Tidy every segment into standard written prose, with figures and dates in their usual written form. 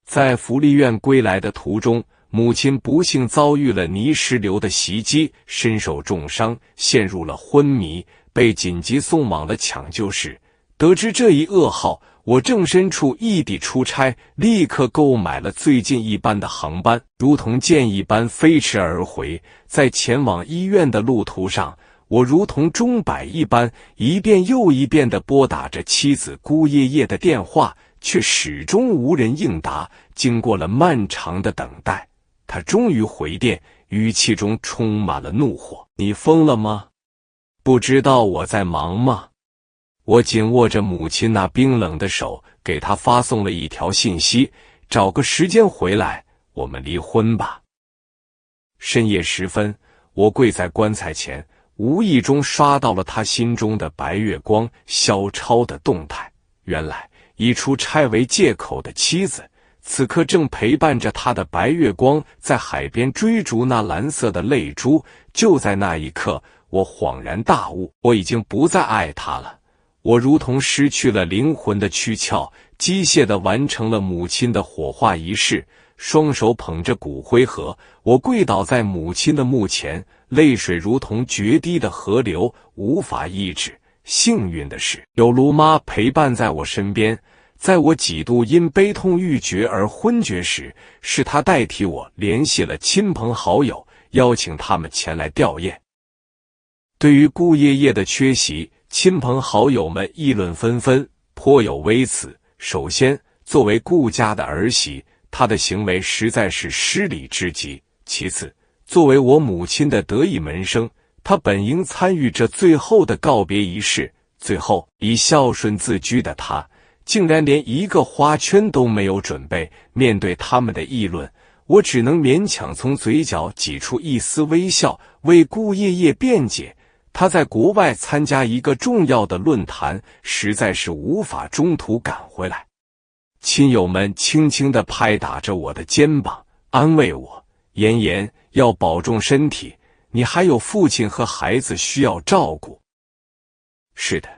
在福利院归来的途中，母亲不幸遭遇了泥石流的袭击，身受重伤，陷入了昏迷，被紧急送往了抢救室。得知这一噩耗，我正身处异地出差，立刻购买了最近一班的航班，如同箭一般飞驰而回。在前往医院的路途上，我如同钟摆一般，一遍又一遍地拨打着妻子顾叶叶的电话，却始终无人应答。经过了漫长的等待，她终于回电，语气中充满了怒火：“你疯了吗？不知道我在忙吗？”我紧握着母亲那冰冷的手，给她发送了一条信息：“找个时间回来，我们离婚吧。”深夜时分，我跪在棺材前，无意中刷到了她心中的白月光肖超的动态。原来以出差为借口的妻子，此刻正陪伴着他的白月光在海边追逐那蓝色的泪珠。就在那一刻，我恍然大悟，我已经不再爱他了。我如同失去了灵魂的躯壳，机械地完成了母亲的火化仪式，双手捧着骨灰盒，我跪倒在母亲的墓前，泪水如同决堤的河流，无法抑制。幸运的是，有卢妈陪伴在我身边，在我几度因悲痛欲绝而昏厥时，是她代替我联系了亲朋好友，邀请他们前来吊唁。对于顾叶叶的缺席，亲朋好友们议论纷纷，颇有微词。首先，作为顾家的儿媳，她的行为实在是失礼之极。其次，作为我母亲的得意门生，她本应参与这最后的告别仪式。最后，以孝顺自居的她，竟然连一个花圈都没有准备。面对他们的议论，我只能勉强从嘴角挤出一丝微笑，为顾叶叶辩解。他在国外参加一个重要的论坛，实在是无法中途赶回来。亲友们轻轻地拍打着我的肩膀，安慰我：“妍妍，要保重身体，你还有父亲和孩子需要照顾。”是的，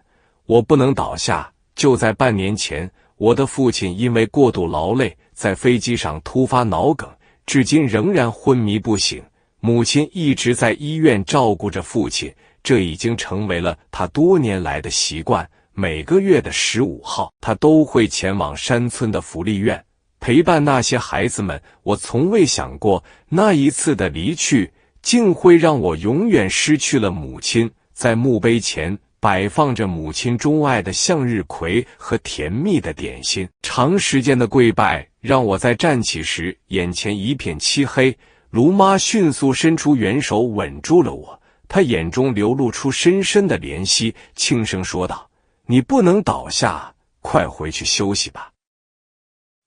我不能倒下。就在半年前，我的父亲因为过度劳累，在飞机上突发脑梗，至今仍然昏迷不醒。母亲一直在医院照顾着父亲，这已经成为了他多年来的习惯。每个月的15号，他都会前往山村的福利院，陪伴那些孩子们。我从未想过，那一次的离去，竟会让我永远失去了母亲。在墓碑前摆放着母亲钟爱的向日葵和甜蜜的点心。长时间的跪拜，让我在站起时眼前一片漆黑。卢妈迅速伸出援手稳住了我，她眼中流露出深深的怜惜，轻声说道：“你不能倒下，快回去休息吧。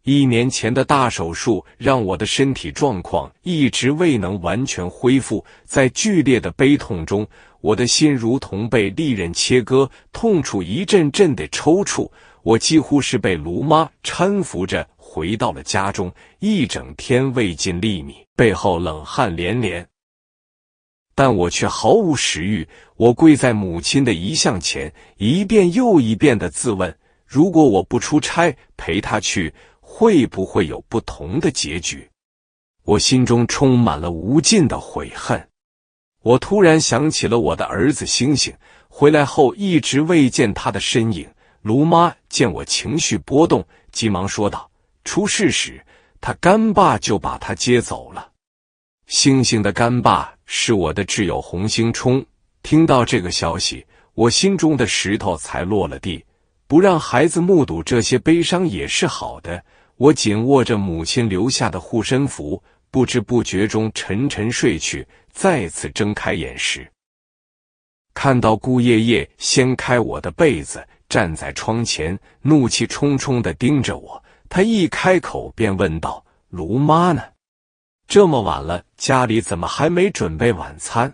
1年前的大手术让我的身体状况一直未能完全恢复，在剧烈的悲痛中，我的心如同被利刃切割，痛楚一阵阵的抽搐。我几乎是被卢妈搀扶着回到了家中，一整天未进粒米，背后冷汗连连。但我却毫无食欲。我跪在母亲的遗像前，一遍又一遍地自问：如果我不出差陪她去，会不会有不同的结局？我心中充满了无尽的悔恨。我突然想起了我的儿子星星，回来后一直未见他的身影。卢妈见我情绪波动，急忙说道：“出事时，他干爸就把他接走了。”星星的干爸是我的挚友洪兴冲。听到这个消息，我心中的石头才落了地。不让孩子目睹这些悲伤也是好的。我紧握着母亲留下的护身符，不知不觉中沉沉睡去。再次睁开眼时，看到顾叶叶掀开我的被子，站在窗前，怒气冲冲地盯着我。他一开口便问道：“卢妈呢？这么晚了，家里怎么还没准备晚餐？”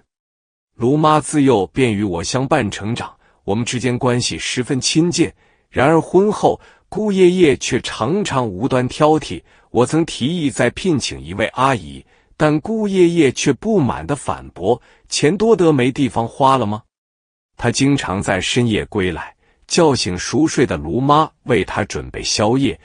卢妈自幼便与我相伴成长，我们之间关系十分亲近。然而婚后，顾叶叶却常常无端挑剔。我曾提议再聘请一位阿姨，但顾叶叶却不满地反驳：“钱多得没地方花了吗？”她经常在深夜归来，叫醒熟睡的卢妈，为她准备宵夜。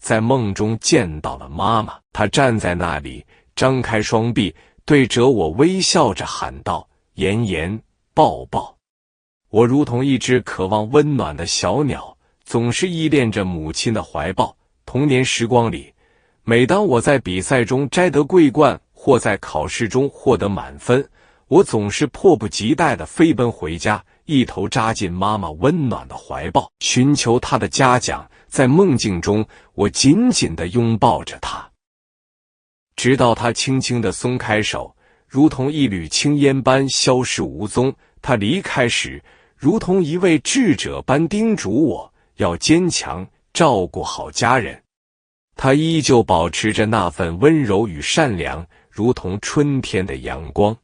在梦中见到了妈妈，她站在那里，张开双臂，对着我微笑着喊道：“妍妍，抱抱。”我如同一只渴望温暖的小鸟，总是依恋着母亲的怀抱。童年时光里，每当我在比赛中摘得桂冠，或在考试中获得满分，我总是迫不及待地飞奔回家，一头扎进妈妈温暖的怀抱，寻求她的嘉奖。在梦境中，我紧紧地拥抱着她，直到她轻轻地松开手，如同一缕青烟般消失无踪。她离开时，如同一位智者般叮嘱我要坚强，照顾好家人。她依旧保持着那份温柔与善良，如同春天的阳光，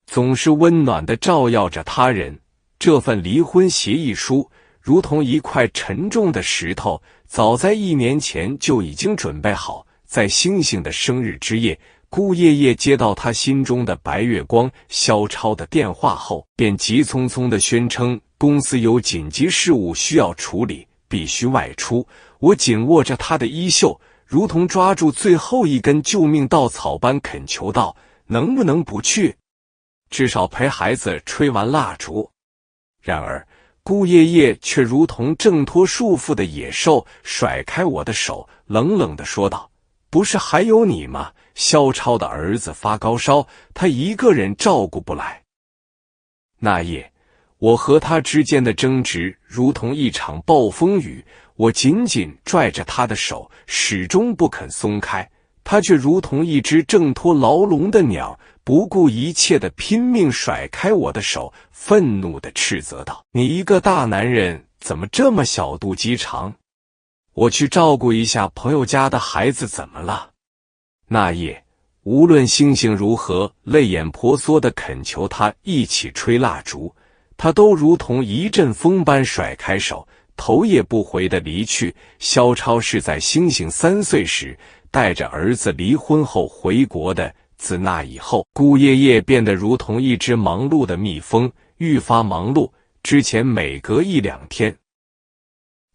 总是温暖地照耀着他人。这份离婚协议书如同一块沉重的石头，早在1年前就已经准备好。在星星的生日之夜，顾爷爷接到他心中的白月光肖超的电话后，便急匆匆地宣称公司有紧急事务需要处理，必须外出。我紧握着他的衣袖，如同抓住最后一根救命稻草般恳求道：“能不能不去？至少陪孩子吹完蜡烛。”然而顾爷爷却如同挣脱束缚的野兽，甩开我的手，冷冷地说道：“不是还有你吗？肖超的儿子发高烧，他一个人照顾不来。”那夜，我和他之间的争执如同一场暴风雨，我紧紧拽着他的手，始终不肯松开，他却如同一只挣脱牢笼的鸟，不顾一切地拼命甩开我的手，愤怒地斥责道：“你一个大男人怎么这么小肚鸡肠？我去照顾一下朋友家的孩子怎么了？”那夜，无论星星如何泪眼婆娑地恳求他一起吹蜡烛，他都如同一阵风般甩开手，头也不回地离去。肖超是在星星3岁时带着儿子离婚后回国的。自那以后，顾爷爷变得如同一只忙碌的蜜蜂，愈发忙碌。之前每隔1-2天，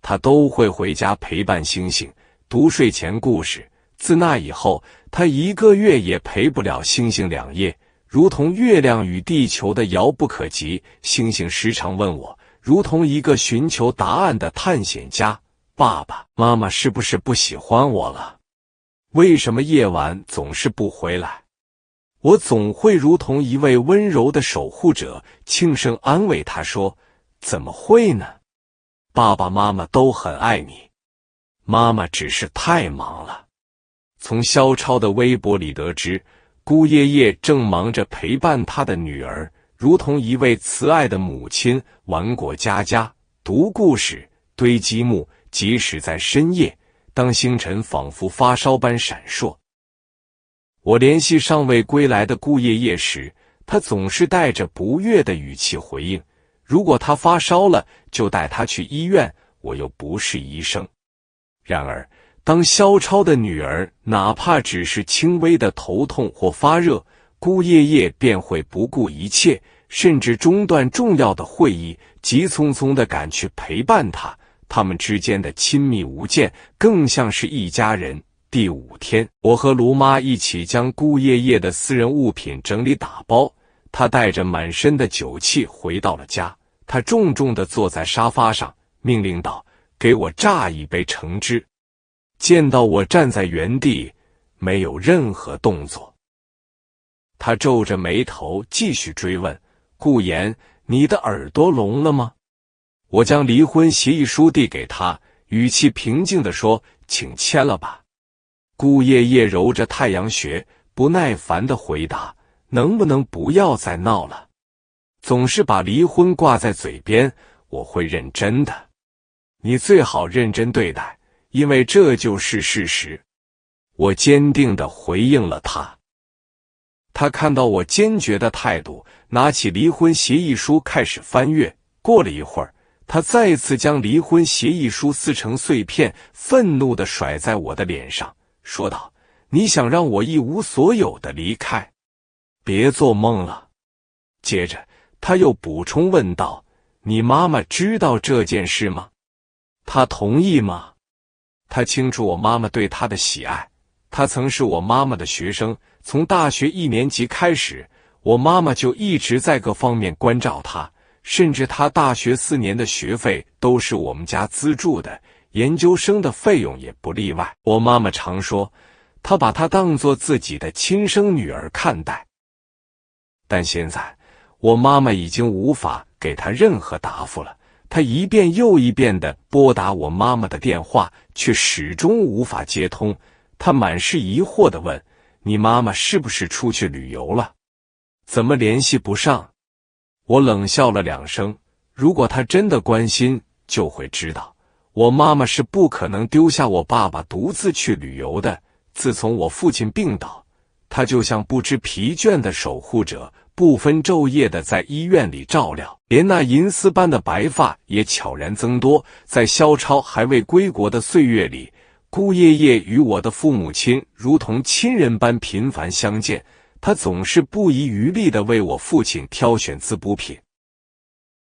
他都会回家陪伴星星读睡前故事。自那以后，他1个月也陪不了星星2夜，如同月亮与地球的遥不可及。星星时常问我，如同一个寻求答案的探险家：“爸爸妈妈是不是不喜欢我了？为什么夜晚总是不回来？”我总会如同一位温柔的守护者，轻声安慰他说：“怎么会呢？爸爸妈妈都很爱你，妈妈只是太忙了。”从肖超的微博里得知，顾爷爷正忙着陪伴他的女儿，如同一位慈爱的母亲，玩过家家，读故事，堆积木。即使在深夜，当星辰仿佛发烧般闪烁，我联系尚未归来的顾爷爷时，他总是带着不悦的语气回应：“如果他发烧了，就带他去医院，我又不是医生。”然而，当肖超的女儿哪怕只是轻微的头痛或发热，顾爷爷便会不顾一切，甚至中断重要的会议，急匆匆地赶去陪伴她。他们之间的亲密无间，更像是一家人。第5天，我和卢妈一起将顾爷爷的私人物品整理打包。他带着满身的酒气回到了家，他重重地坐在沙发上，命令道：“给我榨一杯橙汁。”见到我站在原地，没有任何动作，他皱着眉头继续追问：“顾言，你的耳朵聋了吗？”我将离婚协议书递给他，语气平静地说：“请签了吧。”顾爷爷揉着太阳穴，不耐烦地回答：“能不能不要再闹了？总是把离婚挂在嘴边，我会认真的。你最好认真对待，因为这就是事实。”我坚定地回应了他。他看到我坚决的态度，拿起离婚协议书开始翻阅。过了一会儿，他再次将离婚协议书撕成碎片，愤怒地甩在我的脸上，说道：“你想让我一无所有的离开？别做梦了。”接着他又补充问道：“你妈妈知道这件事吗？她同意吗？”他清楚我妈妈对他的喜爱，他曾是我妈妈的学生，从大学1年级开始，我妈妈就一直在各方面关照他，甚至他大学4年的学费都是我们家资助的，研究生的费用也不例外。我妈妈常说，她把她当作自己的亲生女儿看待。但现在，我妈妈已经无法给她任何答复了。她一遍又一遍地拨打我妈妈的电话，却始终无法接通。她满是疑惑地问：“你妈妈是不是出去旅游了？怎么联系不上？”我冷笑了2声。如果她真的关心，就会知道，我妈妈是不可能丢下我爸爸独自去旅游的。自从我父亲病倒，她就像不知疲倦的守护者，不分昼夜地在医院里照料，连那银丝般的白发也悄然增多。在萧超还未归国的岁月里，姑爷爷与我的父母亲如同亲人般频繁相见，他总是不遗余力地为我父亲挑选滋补品、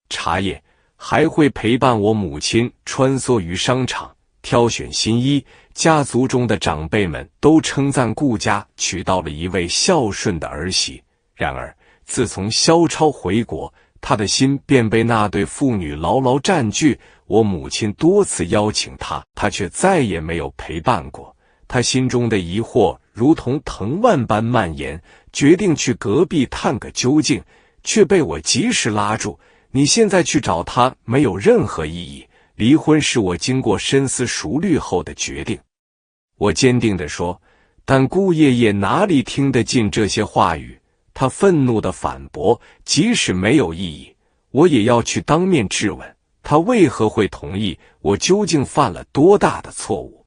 茶叶，还会陪伴我母亲穿梭于商场挑选新衣。家族中的长辈们都称赞顾家娶到了一位孝顺的儿媳。然而自从萧超回国，他的心便被那对父女牢牢占据。我母亲多次邀请他，他却再也没有陪伴过。他心中的疑惑如同藤蔓般蔓延，决定去隔壁探个究竟，却被我及时拉住。你现在去找他没有任何意义，离婚是我经过深思熟虑后的决定。我坚定地说。但姑爷爷哪里听得进这些话语？他愤怒地反驳，即使没有意义，我也要去当面质问他为何会同意，我究竟犯了多大的错误。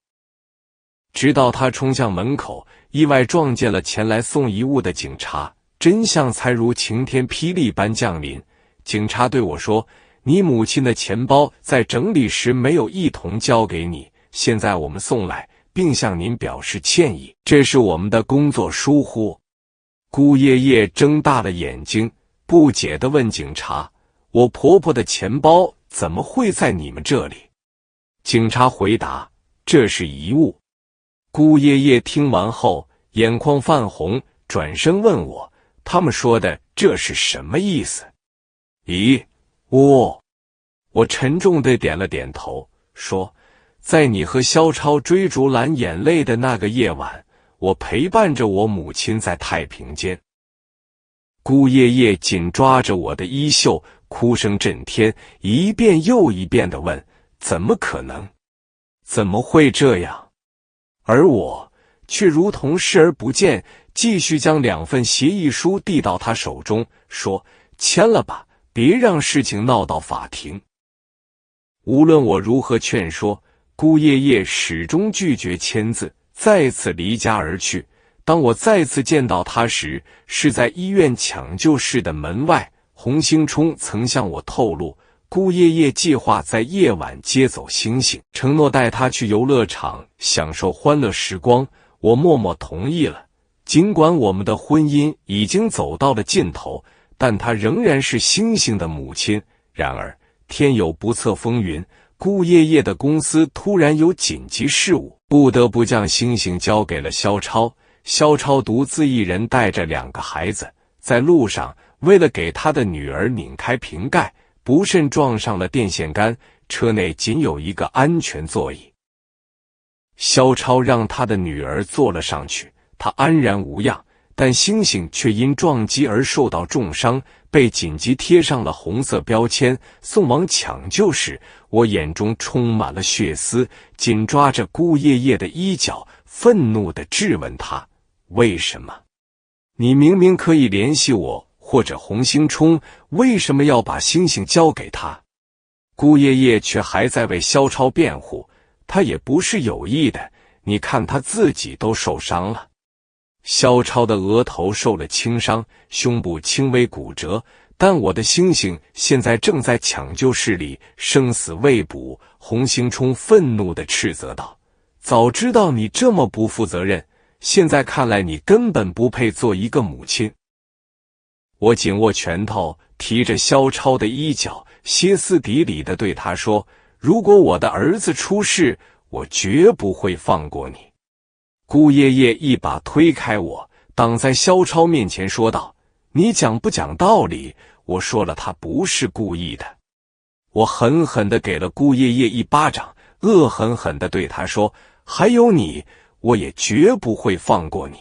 直到他冲向门口，意外撞见了前来送遗物的警察，真相才如晴天霹雳般降临。警察对我说，你母亲的钱包在整理时没有一同交给你，现在我们送来，并向您表示歉意，这是我们的工作疏忽。姑爷爷睁大了眼睛，不解地问警察，我婆婆的钱包怎么会在你们这里？警察回答，这是遗物。姑爷爷听完后眼眶泛红，转身问我，他们说的这是什么意思？咦，我沉重地点了点头，说，在你和萧超追逐蓝眼泪的那个夜晚，我陪伴着我母亲在太平间。姑爷爷紧抓着我的衣袖，哭声震天，一遍又一遍地问，怎么可能？怎么会这样？而我却如同视而不见，继续将2份协议书递到他手中，说，签了吧，别让事情闹到法庭。无论我如何劝说，姑爷爷始终拒绝签字，再次离家而去。当我再次见到他时，是在医院抢救室的门外。洪兴冲曾向我透露，姑爷爷计划在夜晚接走星星，承诺带他去游乐场享受欢乐时光。我默默同意了。尽管我们的婚姻已经走到了尽头，但她仍然是星星的母亲。然而天有不测风云，姑爷爷的公司突然有紧急事务，不得不将星星交给了萧超。萧超独自一人带着2个孩子，在路上为了给他的女儿拧开瓶盖，不慎撞上了电线杆，车内仅有一个安全座椅。萧超让他的女儿坐了上去，她安然无恙，但星星却因撞击而受到重伤，被紧急贴上了红色标签，送往抢救室。我眼中充满了血丝，紧抓着姑爷爷的衣角，愤怒地质问他，为什么？你明明可以联系我或者洪兴冲，为什么要把星星交给他？姑爷爷却还在为萧超辩护，他也不是有意的，你看他自己都受伤了。萧超的额头受了轻伤，胸部轻微骨折，但我的星星现在正在抢救室里，生死未卜。洪兴冲愤怒地斥责道，早知道你这么不负责任，现在看来你根本不配做一个母亲。我紧握拳头，提着萧超的衣角，歇斯底里地对他说，如果我的儿子出事，我绝不会放过你。”顾爷爷一把推开我，挡在萧超面前说道：“你讲不讲道理？我说了，他不是故意的。”我狠狠地给了顾爷爷一巴掌，恶狠狠地对他说：“还有你，我也绝不会放过你。”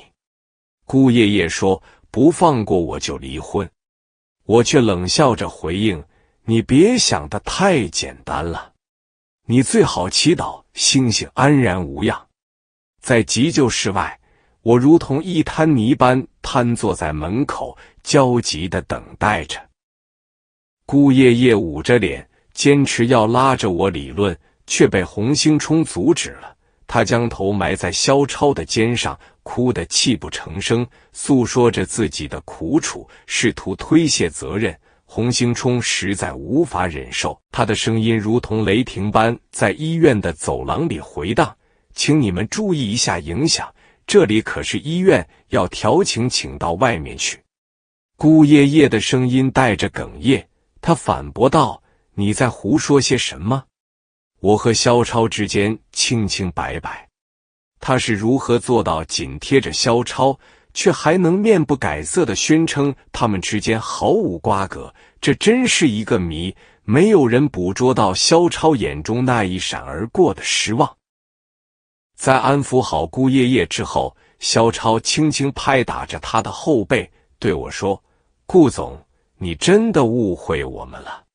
顾爷爷说：“不放过我就离婚。”我却冷笑着回应：“你别想得太简单了，你最好祈祷星星安然无恙。”在急救室外，我如同一滩泥般瘫坐在门口，焦急地等待着。顾爷爷捂着脸，坚持要拉着我理论，却被洪兴冲阻止了。他将头埋在萧超的肩上，哭得泣不成声，诉说着自己的苦楚，试图推卸责任。洪兴冲实在无法忍受，他的声音如同雷霆般在医院的走廊里回荡：“请你们注意一下影响，这里可是医院，要调情请到外面去。”顾爷爷的声音带着哽咽，他反驳道：“你在胡说些什么？”我和萧超之间清清白白，他是如何做到紧贴着萧超，却还能面不改色地宣称他们之间毫无瓜葛？这真是一个谜，没有人捕捉到萧超眼中那一闪而过的失望。在安抚好顾爷爷之后，萧超轻轻拍打着他的后背，对我说：“顾总，你真的误会我们了。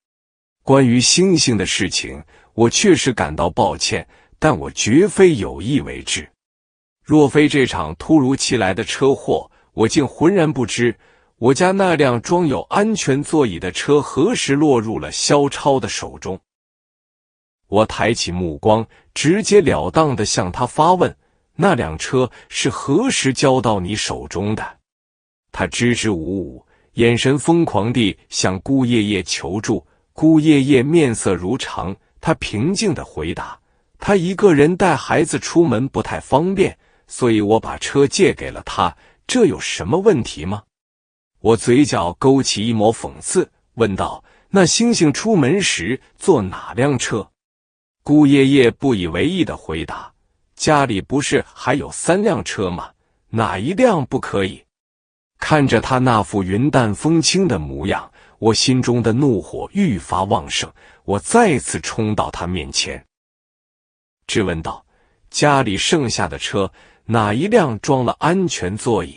关于星星的事情，我确实感到抱歉，但我绝非有意为之。若非这场突如其来的车祸，我竟浑然不知我家那辆装有安全座椅的车何时落入了萧超的手中。”我抬起目光，直截了当地向他发问：“那辆车是何时交到你手中的？”他支支吾吾，眼神疯狂地向顾爷爷求助。顾爷爷面色如常，他平静地回答：“他一个人带孩子出门不太方便，所以我把车借给了他，这有什么问题吗？”我嘴角勾起一抹讽刺，问道：“那星星出门时坐哪辆车？”顾爷爷不以为意地回答：“家里不是还有3辆车吗？哪一辆不可以？”看着他那副云淡风轻的模样，我心中的怒火愈发旺盛。我再次冲到他面前，质问道：“家里剩下的车，哪一辆装了安全座椅？”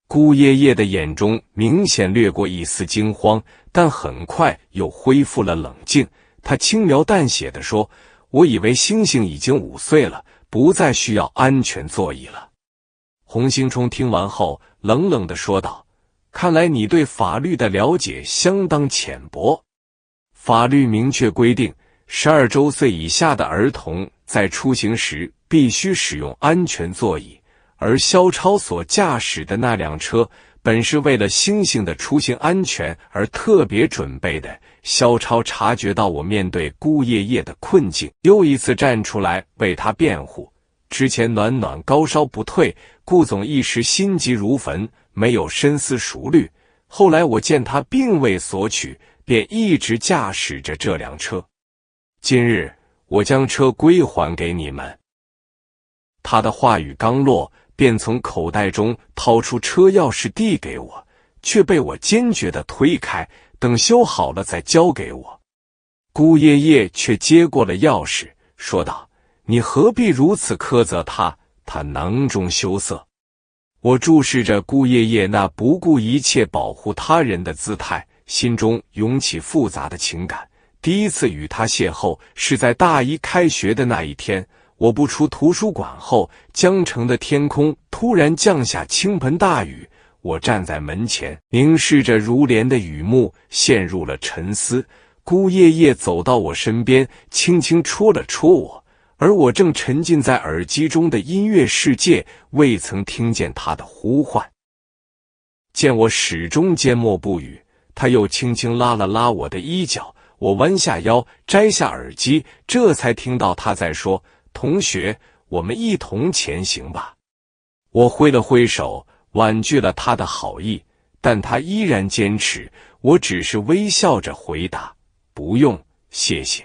顾爷爷的眼中明显掠过一丝惊慌，但很快又恢复了冷静。他轻描淡写地说：“我以为星星已经5岁了，不再需要安全座椅了。”洪兴冲听完后冷冷地说道：“看来你对法律的了解相当浅薄。法律明确规定，12周岁以下的儿童在出行时必须使用安全座椅，而萧超所驾驶的那辆车本是为了星星的出行安全而特别准备的。”萧超察觉到我面对顾爷爷的困境，又一次站出来为他辩护。之前暖暖高烧不退，顾总一时心急如焚，没有深思熟虑。后来我见他并未索取，便一直驾驶着这辆车。今日我将车归还给你们。他的话语刚落，便从口袋中掏出车钥匙递给我，却被我坚决地推开，等修好了再交给我。顾爷爷却接过了钥匙，说道：“你何必如此苛责他？他囊中羞涩。”我注视着顾爷爷那不顾一切保护他人的姿态，心中涌起复杂的情感。第一次与他邂逅是在大一开学的那一天，我步出图书馆后，江城的天空突然降下倾盆大雨。我站在门前，凝视着如帘的雨幕，陷入了沉思。顾爷爷走到我身边，轻轻戳了戳我，而我正沉浸在耳机中的音乐世界，未曾听见他的呼唤。见我始终缄默不语，他又轻轻拉了拉我的衣角，我弯下腰，摘下耳机，这才听到他在说：“同学，我们一同前行吧。”我挥了挥手，婉拒了他的好意，但他依然坚持。我只是微笑着回答：“不用，谢谢。”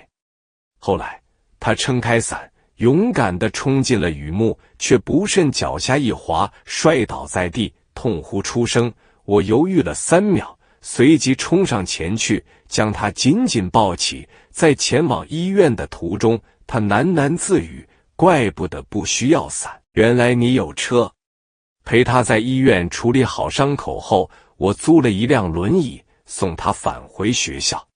后来他撑开伞，勇敢地冲进了雨幕，却不慎脚下一滑，摔倒在地，痛呼出声。我犹豫了3秒，随即冲上前去，将他紧紧抱起。在前往医院的途中，他喃喃自语：怪不得不需要伞，原来你有车。陪他在医院处理好伤口后，我租了一辆轮椅送他返回学校。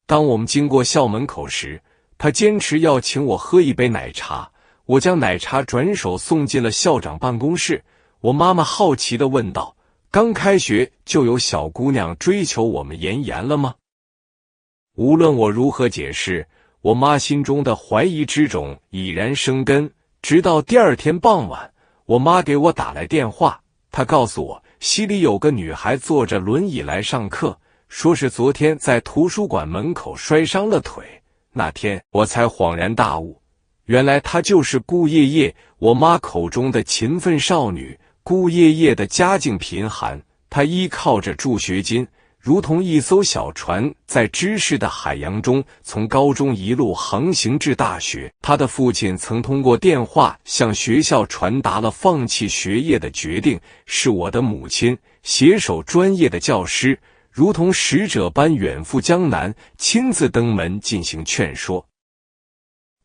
当我们经过校门口时，他坚持要请我喝一杯奶茶，我将奶茶转手送进了校长办公室。我妈妈好奇地问道：刚开学就有小姑娘追求我们妍妍了吗？无论我如何解释，我妈心中的怀疑之种已然生根。直到第2天傍晚，我妈给我打来电话，她告诉我系里有个女孩坐着轮椅来上课，说是昨天在图书馆门口摔伤了腿。那天我才恍然大悟，原来她就是顾叶叶，我妈口中的勤奋少女。顾叶叶的家境贫寒，她依靠着助学金，如同一艘小船，在知识的海洋中，从高中一路航行至大学。她的父亲曾通过电话向学校传达了放弃学业的决定，是我的母亲携手专业的教师，如同使者般远赴江南，亲自登门进行劝说。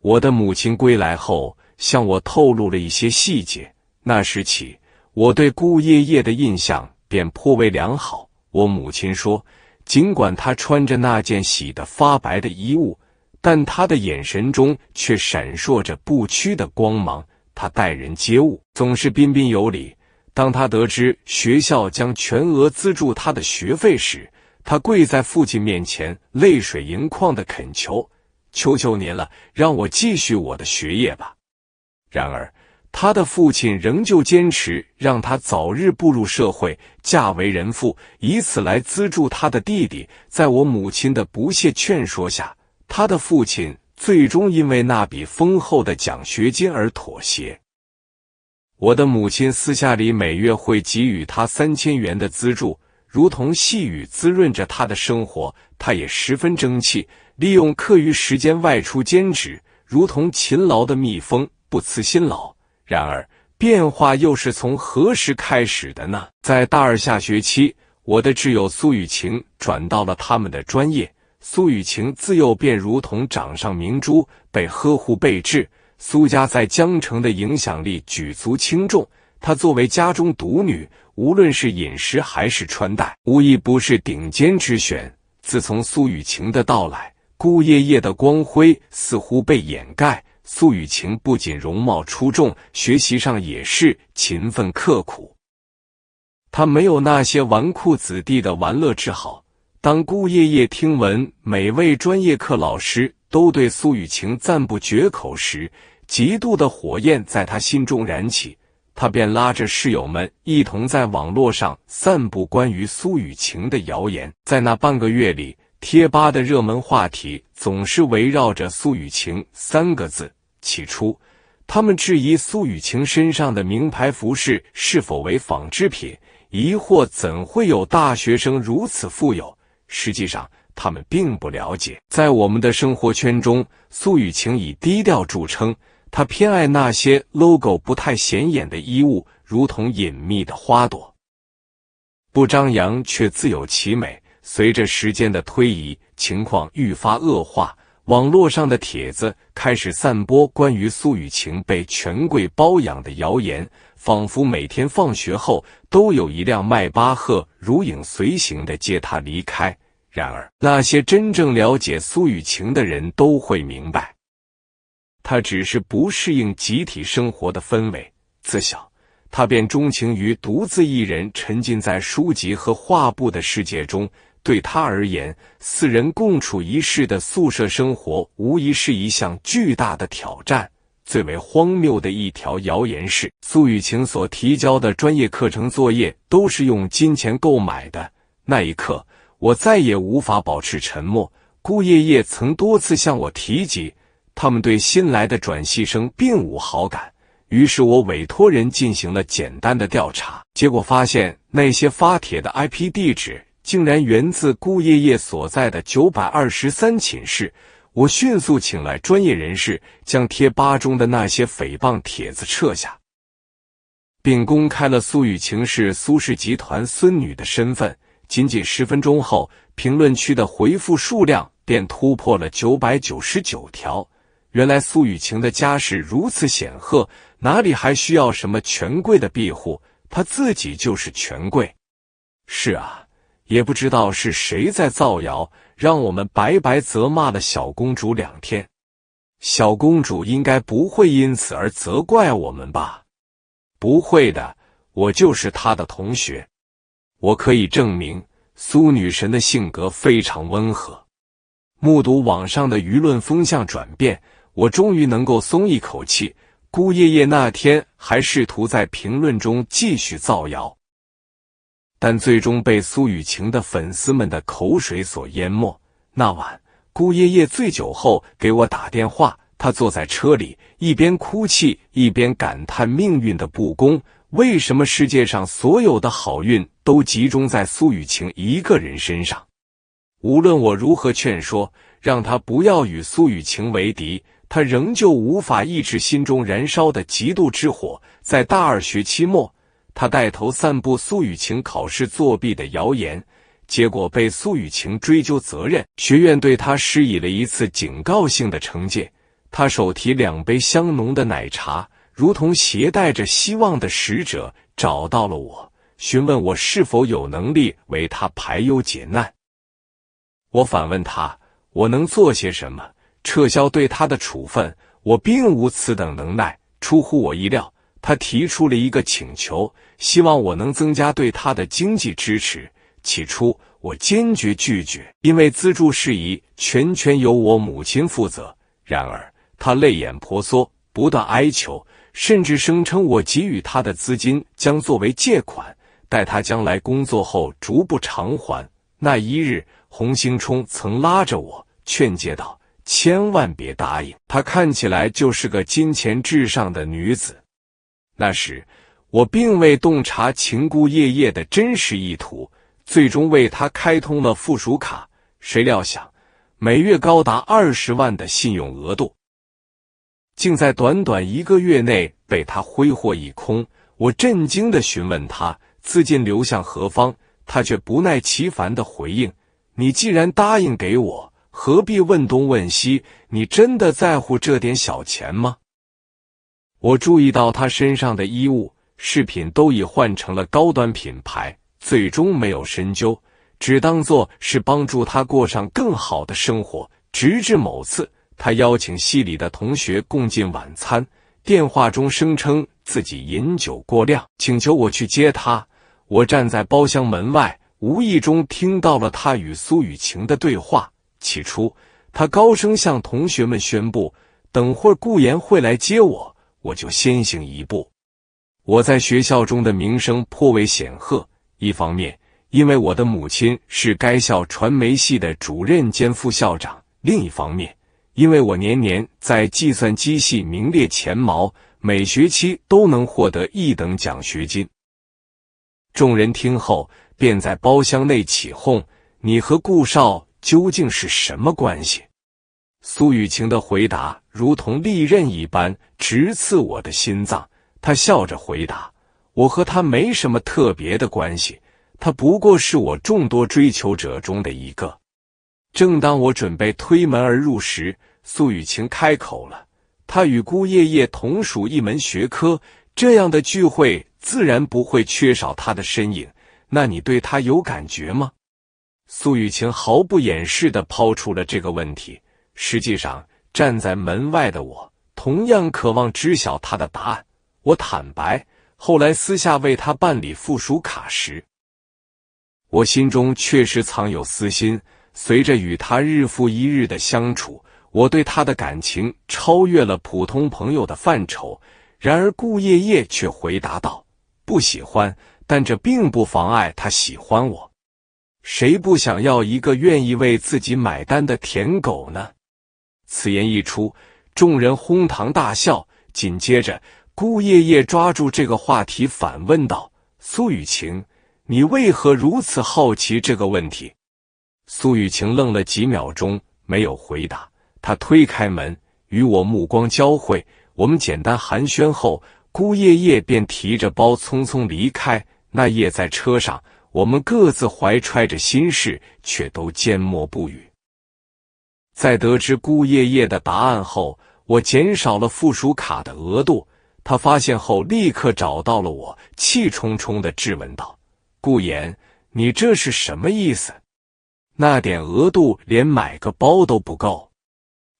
我的母亲归来后，向我透露了一些细节。那时起，我对顾叶叶的印象便颇为良好。我母亲说，尽管她穿着那件洗得发白的衣物，但她的眼神中却闪烁着不屈的光芒。她待人接物总是彬彬有礼。当她得知学校将全额资助她的学费时，她跪在父亲面前，泪水盈眶地恳求：求求您了，让我继续我的学业吧。然而他的父亲仍旧坚持让他早日步入社会，嫁为人妇，以此来资助他的弟弟。在我母亲的不懈劝说下，他的父亲最终因为那笔丰厚的奖学金而妥协。我的母亲私下里每月会给予他3000元的资助，如同细雨滋润着他的生活。他也十分争气，利用课余时间外出兼职，如同勤劳的蜜蜂，不辞辛劳。然而，变化又是从何时开始的呢？在大2下学期，我的挚友苏雨晴转到了他们的专业。苏雨晴自幼便如同掌上明珠，被呵护备至。苏家在江城的影响力举足轻重，她作为家中独女，无论是饮食还是穿戴，无一不是顶尖之选。自从苏雨晴的到来，顾叶叶的光辉似乎被掩盖。苏雨晴不仅容貌出众，学习上也是勤奋刻苦。她没有那些纨绔子弟的玩乐之好。当顾叶叶听闻每位专业课老师都对苏雨晴赞不绝口时，嫉妒的火焰在她心中燃起。她便拉着室友们一同在网络上散布关于苏雨晴的谣言。在那半个月里，贴吧的热门话题总是围绕着苏雨晴3个字。起初，他们质疑苏雨晴身上的名牌服饰是否为仿制品，疑惑怎会有大学生如此富有。实际上，他们并不了解，在我们的生活圈中，苏雨晴以低调著称。她偏爱那些 logo 不太显眼的衣物，如同隐秘的花朵，不张扬却自有其美。随着时间的推移，情况愈发恶化。网络上的帖子开始散播关于苏雨晴被权贵包养的谣言，仿佛每天放学后都有一辆迈巴赫如影随形地接她离开。然而，那些真正了解苏雨晴的人都会明白，她只是不适应集体生活的氛围。自小，她便钟情于独自一人沉浸在书籍和画布的世界中。对他而言，4人共处一室的宿舍生活无疑是一项巨大的挑战。最为荒谬的一条谣言是，苏雨晴所提交的专业课程作业都是用金钱购买的。那一刻，我再也无法保持沉默。顾叶叶曾多次向我提及，他们对新来的转系生并无好感。于是我委托人进行了简单的调查，结果发现那些发帖的 IP 地址竟然源自顾叶叶所在的923寝室。我迅速请来专业人士，将贴吧中的那些诽谤帖子撤下，并公开了苏雨晴是苏氏集团孙女的身份。仅仅10分钟后，评论区的回复数量便突破了999条。原来苏雨晴的家世如此显赫，哪里还需要什么权贵的庇护？她自己就是权贵。是啊，也不知道是谁在造谣，让我们白白责骂了小公主2天。小公主应该不会因此而责怪我们吧？不会的，我就是她的同学。我可以证明，苏女神的性格非常温和。目睹网上的舆论风向转变，我终于能够松一口气。姑爷爷那天还试图在评论中继续造谣，但最终被苏雨晴的粉丝们的口水所淹没。那晚，姑爷爷醉酒后给我打电话，他坐在车里，一边哭泣一边感叹命运的不公。为什么世界上所有的好运都集中在苏雨晴一个人身上？无论我如何劝说，让他不要与苏雨晴为敌，他仍旧无法抑制心中燃烧的嫉妒之火。在大2学期末，他带头散布苏雨晴考试作弊的谣言，结果被苏雨晴追究责任。学院对他施以了一次警告性的惩戒，他手提2杯香浓的奶茶，如同携带着希望的使者找到了我，询问我是否有能力为他排忧解难。我反问他，我能做些什么？撤销对他的处分，我并无此等能耐。出乎我意料，他提出了一个请求，希望我能增加对他的经济支持。起初我坚决拒绝，因为资助事宜全由我母亲负责。然而他泪眼婆娑，不断哀求，甚至声称我给予他的资金将作为借款，待他将来工作后逐步偿还。那一日，洪兴冲曾拉着我劝诫道，千万别答应，她看起来就是个金钱至上的女子。那时我并未洞察情姑爷爷的真实意图，最终为他开通了附属卡，谁料想每月高达20万的信用额度，竟在短短1个月内被他挥霍一空。我震惊地询问他资金流向何方，他却不耐其烦地回应，你既然答应给我，何必问东问西？你真的在乎这点小钱吗？我注意到他身上的衣物、饰品都已换成了高端品牌，最终没有深究，只当作是帮助他过上更好的生活。直至某次，他邀请系里的同学共进晚餐，电话中声称自己饮酒过量，请求我去接他。我站在包厢门外，无意中听到了他与苏雨晴的对话。起初，他高声向同学们宣布，等会儿顾言会来接我，我就先行一步。我在学校中的名声颇为显赫，一方面因为我的母亲是该校传媒系的主任兼副校长，另一方面因为我年年在计算机系名列前茅，每学期都能获得1等奖学金。众人听后便在包厢内起哄，你和顾少究竟是什么关系？苏雨晴的回答如同利刃一般直刺我的心脏。她笑着回答，我和他没什么特别的关系，他不过是我众多追求者中的一个。正当我准备推门而入时，苏雨晴开口了，他与姑爷爷同属一门学科，这样的聚会自然不会缺少他的身影，那你对他有感觉吗？苏雨晴毫不掩饰地抛出了这个问题。实际上，站在门外的我同样渴望知晓他的答案。我坦白，后来私下为他办理附属卡时，我心中确实藏有私心。随着与他日复一日的相处，我对他的感情超越了普通朋友的范畴。然而顾爷爷却回答道，不喜欢，但这并不妨碍他喜欢我。谁不想要一个愿意为自己买单的舔狗呢？此言一出，众人哄堂大笑。紧接着顾爷爷抓住这个话题反问道，苏雨晴，你为何如此好奇这个问题？苏雨晴愣了几秒钟，没有回答。他推开门，与我目光交汇，我们简单寒暄后，姑爷爷便提着包匆匆离开。那夜在车上，我们各自怀揣着心事，却都缄默不语。在得知姑爷爷的答案后，我减少了附属卡的额度。他发现后立刻找到了我，气冲冲地质问道：“顾言，你这是什么意思？那点额度连买个包都不够。”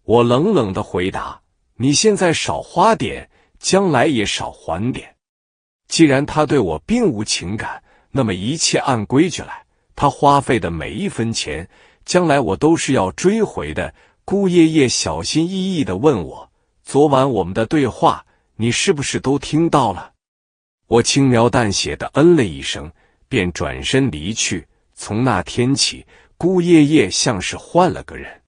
我冷冷地回答：“你现在少花点，将来也少还点。”既然他对我并无情感，那么一切按规矩来，他花费的每一分钱，将来我都是要追回的。姑爷爷小心翼翼地问我：“昨晚我们的对话，你是不是都听到了？”我轻描淡写地嗯了一声，便转身离去。从那天起，姑爷爷像是换了个人。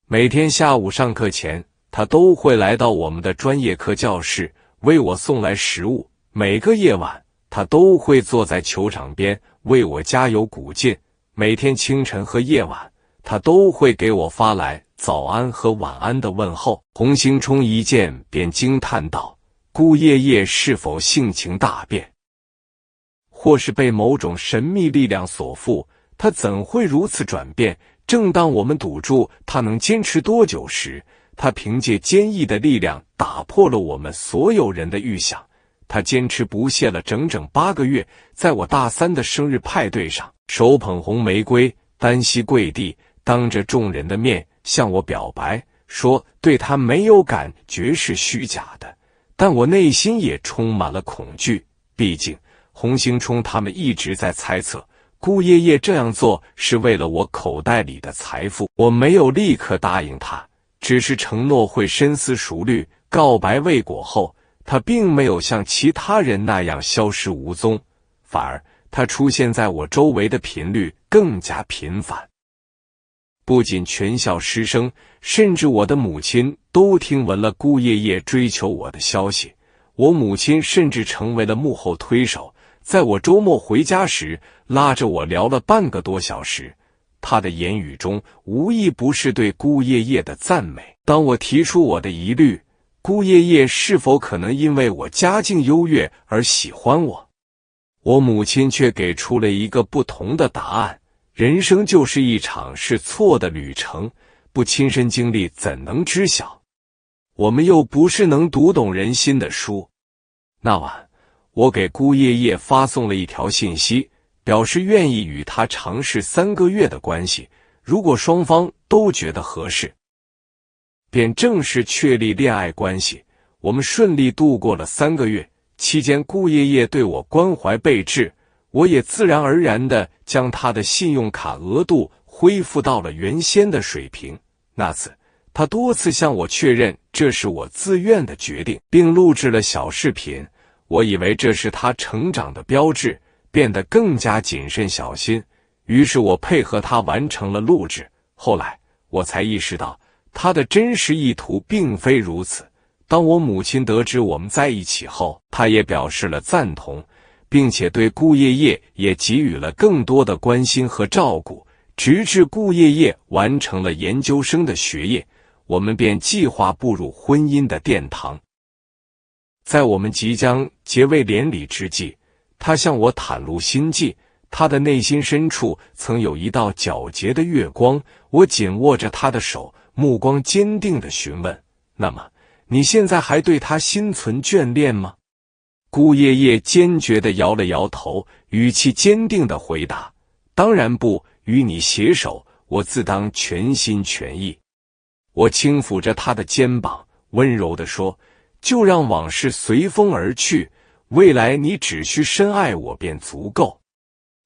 每天下午上课前，他都会来到我们的专业课教室，为我送来食物。每个夜晚，他都会坐在球场边为我加油鼓劲。每天清晨和夜晚，他都会给我发来早安和晚安的问候。洪兴冲一见便惊叹道：“姑爷爷是否性情大变，或是被某种神秘力量所缚？他怎会如此转变？”正当我们赌注他能坚持多久时，他凭借坚毅的力量打破了我们所有人的预想。他坚持不懈了整整8个月，在我大3的生日派对上，手捧红玫瑰，单膝跪地，当着众人的面向我表白，说对他没有感觉是虚假的。但我内心也充满了恐惧，毕竟洪兴冲他们一直在猜测姑爷爷这样做是为了我口袋里的财富。我没有立刻答应他，只是承诺会深思熟虑。告白未果后，他并没有像其他人那样消失无踪，反而他出现在我周围的频率更加频繁。不仅全校师生，甚至我的母亲都听闻了姑爷爷追求我的消息。我母亲甚至成为了幕后推手，在我周末回家时拉着我聊了半个多小时。他的言语中无一不是对姑爷爷的赞美。当我提出我的疑虑，姑爷爷是否可能因为我家境优越而喜欢我，我母亲却给出了一个不同的答案：人生就是一场是错的旅程，不亲身经历怎能知晓？我们又不是能读懂人心的书。那晚，我给姑爷爷发送了一条信息，表示愿意与他尝试3个月的关系，如果双方都觉得合适，便正式确立恋爱关系。我们顺利度过了3个月，期间姑爷爷对我关怀备至，我也自然而然地将他的信用卡额度恢复到了原先的水平。那次，他多次向我确认这是我自愿的决定，并录制了小视频。我以为这是他成长的标志，变得更加谨慎小心，于是我配合他完成了录制。后来，我才意识到他的真实意图并非如此。当我母亲得知我们在一起后，她也表示了赞同，并且对姑爷爷也给予了更多的关心和照顾。直至姑爷爷完成了研究生的学业，我们便计划步入婚姻的殿堂。在我们即将结为连理之际，他向我袒露心迹，他的内心深处曾有一道皎洁的月光。我紧握着他的手，目光坚定地询问：“那么，你现在还对他心存眷恋吗？”姑爷爷坚决地摇了摇头，语气坚定地回答：“当然不，与你携手，我自当全心全意。”我轻抚着他的肩膀，温柔地说：“就让往事随风而去，未来你只需深爱我便足够。”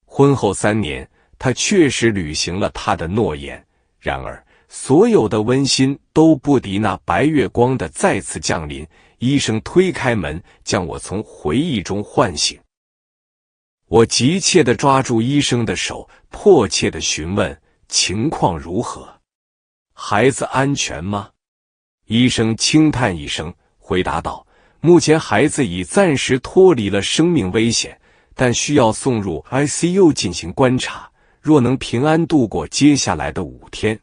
婚后3年，他确实履行了他的诺言。然而，所有的温馨都不敌那白月光的再次降临。医生推开门，将我从回忆中唤醒。我急切地抓住医生的手，迫切地询问：“情况如何？孩子安全吗？”医生轻叹一声，回答道：“目前孩子已暂时脱离了生命危险，但需要送入 ICU 进行观察。若能平安度过接下来的5天。”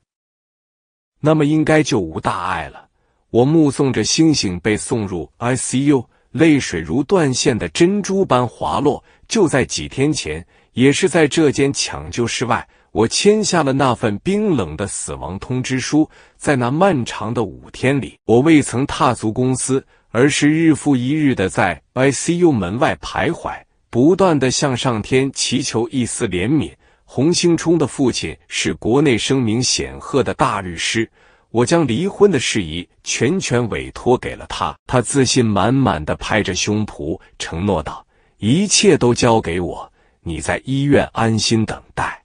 那么应该就无大碍了。我目送着星星被送入 ICU， 泪水如断线的珍珠般滑落。就在几天前，也是在这间抢救室外，我签下了那份冰冷的死亡通知书。在那漫长的5天里，我未曾踏足公司，而是日复一日地在 ICU 门外徘徊，不断地向上天祈求一丝怜悯。洪兴冲的父亲是国内声名显赫的大律师，我将离婚的事宜全权委托给了他。他自信满满地拍着胸脯承诺道：“一切都交给我，你在医院安心等待。”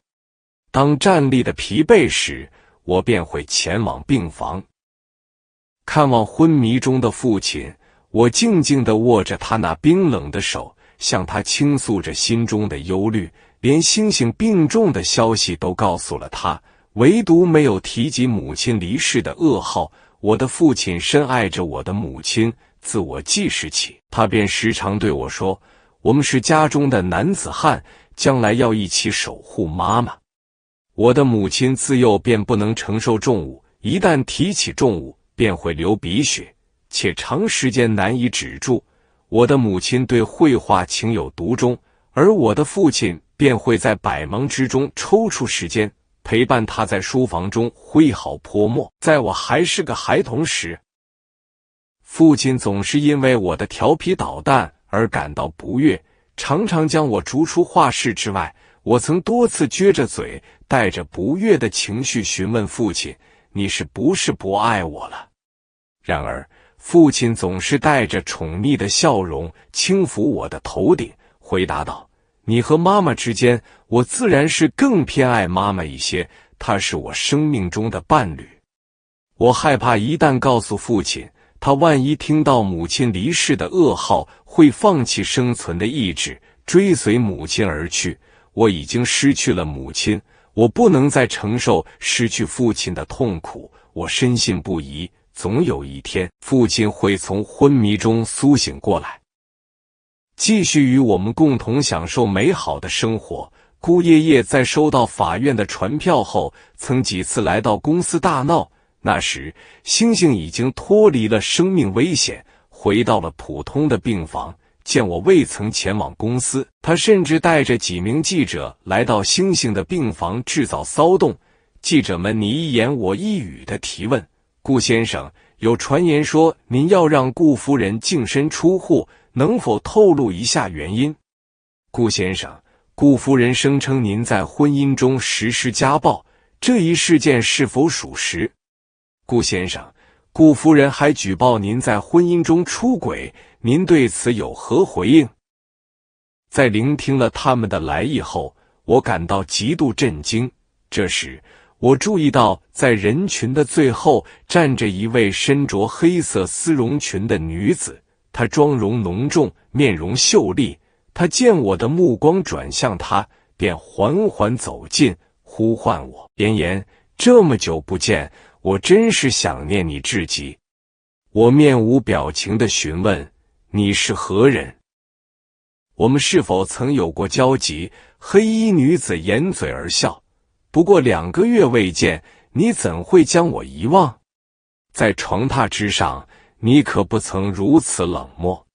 当站立的疲惫时，我便会前往病房，看望昏迷中的父亲。我静静地握着他那冰冷的手，向他倾诉着心中的忧虑，连星星病重的消息都告诉了他，唯独没有提及母亲离世的噩耗。我的父亲深爱着我的母亲，自我记事起，他便时常对我说：“我们是家中的男子汉，将来要一起守护妈妈。”我的母亲自幼便不能承受重物，一旦提起重物，便会流鼻血，且长时间难以止住。我的母亲对绘画情有独钟，而我的父亲便会在百忙之中抽出时间陪伴他在书房中挥毫泼墨。在我还是个孩童时，父亲总是因为我的调皮捣蛋而感到不悦，常常将我逐出画室之外。我曾多次撅着嘴，带着不悦的情绪询问父亲：“你是不是不爱我了？”然而父亲总是带着宠溺的笑容轻抚我的头顶，回答道：“你和妈妈之间，我自然是更偏爱妈妈一些，她是我生命中的伴侣。”我害怕一旦告诉父亲，他万一听到母亲离世的噩耗，会放弃生存的意志，追随母亲而去。我已经失去了母亲，我不能再承受失去父亲的痛苦。我深信不疑，总有一天，父亲会从昏迷中苏醒过来，继续与我们共同享受美好的生活。姑爷爷在收到法院的传票后，曾几次来到公司大闹。那时，星星已经脱离了生命危险，回到了普通的病房。见我未曾前往公司，他甚至带着几名记者来到星星的病房制造骚动。记者们你一言我一语地提问：“顾先生，有传言说您要让顾夫人净身出户，能否透露一下原因？”“顾先生，顾夫人声称您在婚姻中实施家暴，这一事件是否属实？”“顾先生，顾夫人还举报您在婚姻中出轨，您对此有何回应？”在聆听了他们的来意后，我感到极度震惊。这时，我注意到在人群的最后站着一位身着黑色丝绒裙的女子，她妆容浓重，面容秀丽。她见我的目光转向她，便缓缓走近，呼唤我：“妍妍，这么久不见，我真是想念你至极。”我面无表情地询问：“你是何人？我们是否曾有过交集？”黑衣女子掩嘴而笑：“不过2个月未见，你怎会将我遗忘？在床榻之上，你可不曾如此冷漠。”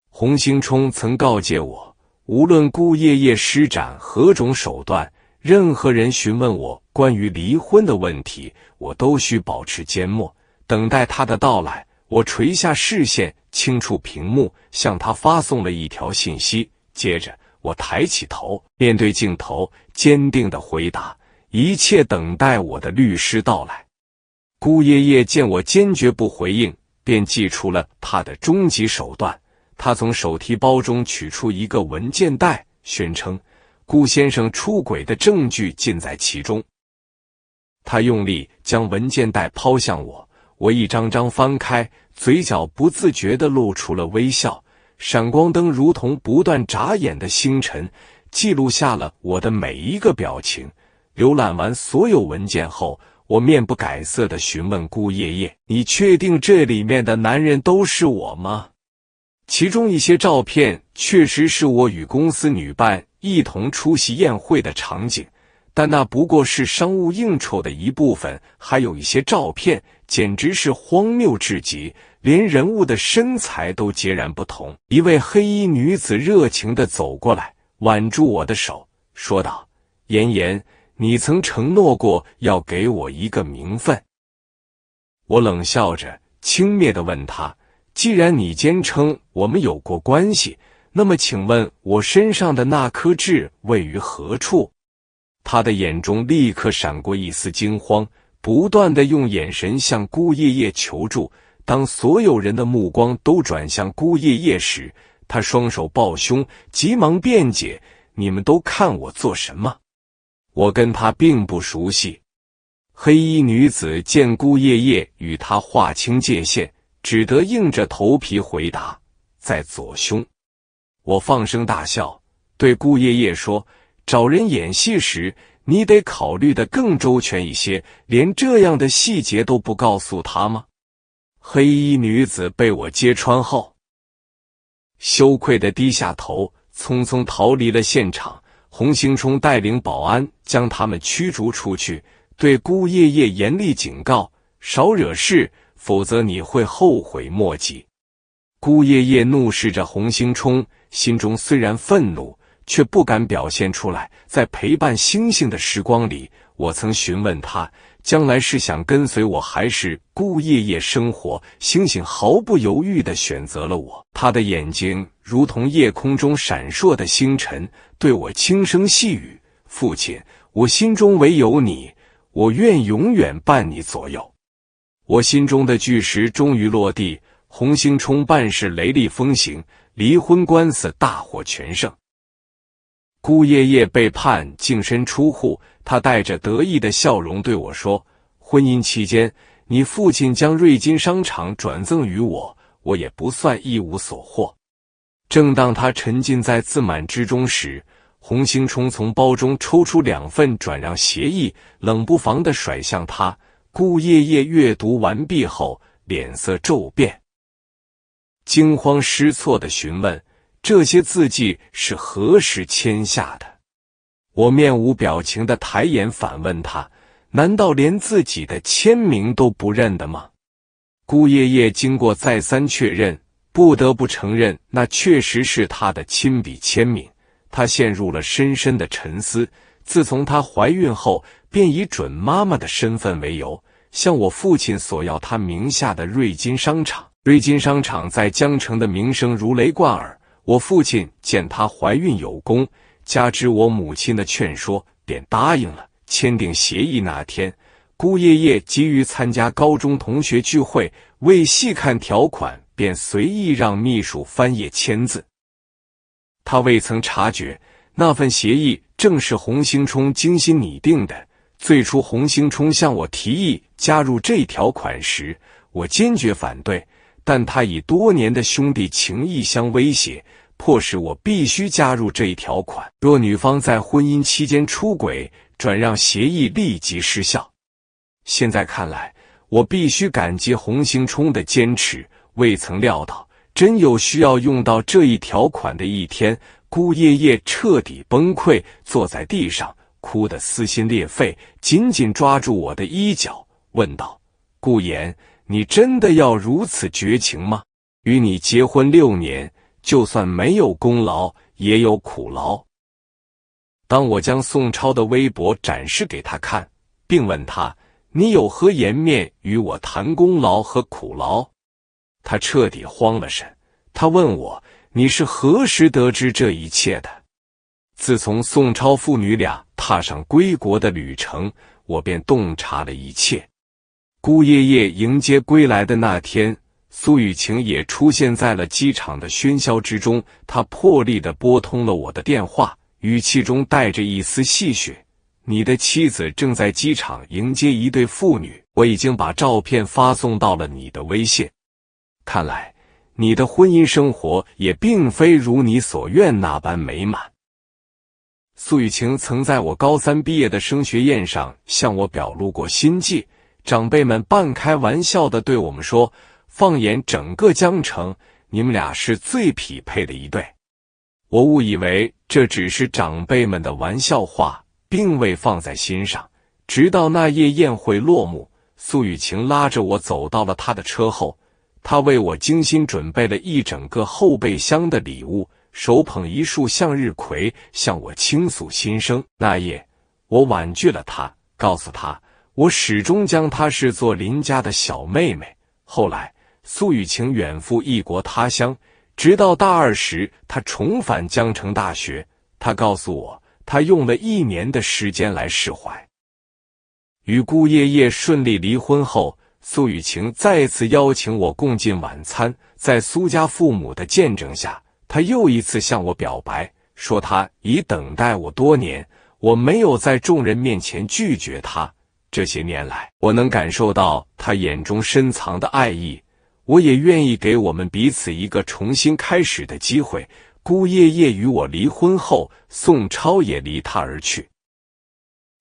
洪兴冲曾告诫我，无论姑爷爷施展何种手段，任何人询问我关于离婚的问题，我都需保持缄默，等待他的到来。我垂下视线，轻触屏幕，向他发送了一条信息。接着，我抬起头，面对镜头，坚定地回答：“一切等待我的律师到来。”姑爷爷见我坚决不回应，便祭出了他的终极手段。他从手提包中取出一个文件袋，宣称顾先生出轨的证据尽在其中。他用力将文件袋抛向我，我一张张翻开，嘴角不自觉地露出了微笑。闪光灯如同不断眨眼的星辰，记录下了我的每一个表情。浏览完所有文件后，我面不改色地询问顾爷爷：“你确定这里面的男人都是我吗？”其中一些照片确实是我与公司女伴一同出席宴会的场景，但那不过是商务应酬的一部分，还有一些照片，简直是荒谬至极，连人物的身材都截然不同。一位黑衣女子热情地走过来，挽住我的手，说道：“妍妍，你曾承诺过要给我一个名分。”我冷笑着，轻蔑地问她：“既然你坚称我们有过关系，那么请问我身上的那颗痣位于何处？”他的眼中立刻闪过一丝惊慌，不断地用眼神向顾叶叶求助。当所有人的目光都转向顾叶叶时，他双手抱胸，急忙辩解：“你们都看我做什么？我跟他并不熟悉。”黑衣女子见顾叶叶与他划清界限，只得硬着头皮回答：“在左胸。”我放声大笑，对顾叶叶说：“找人演戏时，你得考虑得更周全一些，连这样的细节都不告诉他吗？”黑衣女子被我揭穿后，羞愧地低下头，匆匆逃离了现场。洪兴冲带领保安将他们驱逐出去，对顾叶叶严厉警告：“少惹事，否则你会后悔莫及。”顾叶叶怒视着洪兴冲，心中虽然愤怒，却不敢表现出来。在陪伴星星的时光里，我曾询问他将来是想跟随我还是顾叶叶生活，星星毫不犹豫地选择了我。他的眼睛如同夜空中闪烁的星辰，对我轻声细语：“父亲，我心中唯有你，我愿永远伴你左右。”我心中的巨石终于落地，洪兴冲办事雷厉风行，离婚官司大获全胜。顾叶叶被判净身出户，他带着得意的笑容对我说：“婚姻期间，你父亲将瑞金商场转赠于我，我也不算一无所获。”正当他沉浸在自满之中时，洪兴冲从包中抽出2份转让协议，冷不防地甩向他。顾叶叶阅读完毕后，脸色骤变，惊慌失措地询问：“这些字迹是何时签下的？”我面无表情地抬眼反问他：“难道连自己的签名都不认得吗？”顾叶叶经过再三确认，不得不承认那确实是他的亲笔签名。他陷入了深深的沉思。自从她怀孕后，便以准妈妈的身份为由，向我父亲索要他名下的瑞金商场。瑞金商场在江城的名声如雷贯耳，我父亲见她怀孕有功，加之我母亲的劝说，便答应了。签订协议那天，顾叶叶急于参加高中同学聚会，未细看条款，便随意让秘书翻页签字。他未曾察觉，那份协议正是洪兴冲精心拟定的。最初洪兴冲向我提议加入这条款时，我坚决反对，但他以多年的兄弟情谊相威胁，迫使我必须加入这一条款。若女方在婚姻期间出轨，转让协议立即失效。现在看来，我必须感激洪兴冲的坚持。未曾料到，真有需要用到这一条款的一天，顾叶叶彻底崩溃，坐在地上，哭得撕心裂肺，紧紧抓住我的衣角，问道：“顾言，你真的要如此绝情吗？与你结婚6年，就算没有功劳，也有苦劳。”当我将宋超的微博展示给他看，并问他：“你有何颜面与我谈功劳和苦劳？”他彻底慌了神。他问我：“你是何时得知这一切的？”自从宋超父女俩踏上归国的旅程，我便洞察了一切。顾叶叶迎接归来的那天，苏雨晴也出现在了机场的喧嚣之中。她破例地拨通了我的电话，语气中带着一丝戏谑：“你的妻子正在机场迎接一对父女，我已经把照片发送到了你的微信。看来你的婚姻生活也并非如你所愿那般美满。”苏雨晴曾在我高3毕业的升学宴上向我表露过心迹，长辈们半开玩笑地对我们说：“放眼整个江城，你们俩是最匹配的一对。”我误以为这只是长辈们的玩笑话，并未放在心上。直到那夜宴会落幕，苏雨晴拉着我走到了她的车后，她为我精心准备了一整个后备箱的礼物，手捧一束向日葵，向我倾诉心声。那夜，我婉拒了她，告诉她，我始终将她视作邻家的小妹妹。后来，苏雨晴远赴异国他乡，直到大二时，她重返江城大学。她告诉我，她用了1年的时间来释怀。与顾叶叶顺利离婚后，苏雨晴再次邀请我共进晚餐。在苏家父母的见证下，她又一次向我表白，说她已等待我多年，我没有在众人面前拒绝她。这些年来，我能感受到她眼中深藏的爱意，我也愿意给我们彼此一个重新开始的机会。顾叶叶与我离婚后，宋超也离她而去。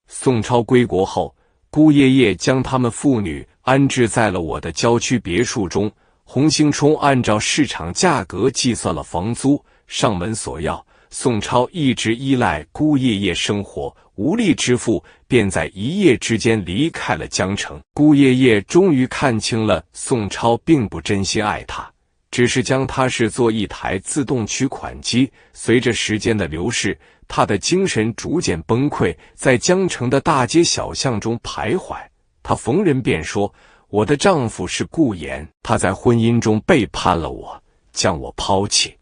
宋超归国后，顾叶叶将他们父女安置在了我的郊区别墅中。洪兴冲按照市场价格计算了房租，上门索要。宋超一直依赖顾叶叶生活，无力支付，便在一夜之间离开了江城。顾叶叶终于看清了宋超并不真心爱他，只是将他视作一台自动取款机。随着时间的流逝，他的精神逐渐崩溃，在江城的大街小巷中徘徊。他逢人便说，我的丈夫是顾岩，他在婚姻中背叛了我，将我抛弃。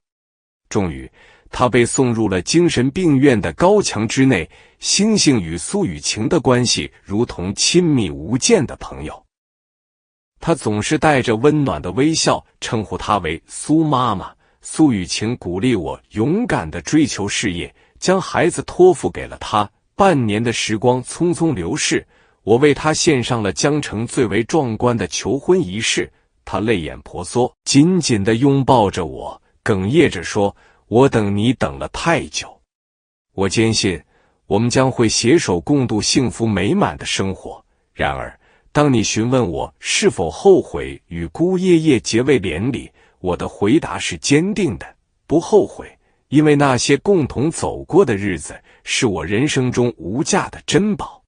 终于，他被送入了精神病院的高墙之内。星星与苏雨晴的关系如同亲密无间的朋友，他总是带着温暖的微笑称呼她为苏妈妈。苏雨晴鼓励我勇敢地追求事业，将孩子托付给了他。半年的时光匆匆流逝，我为他献上了江城最为壮观的求婚仪式。他泪眼婆娑，紧紧地拥抱着我，哽咽着说，我等你等了太久。我坚信我们将会携手共度幸福美满的生活。然而，当你询问我是否后悔与顾叶叶结为连理，我的回答是坚定的，不后悔，因为那些共同走过的日子是我人生中无价的珍宝。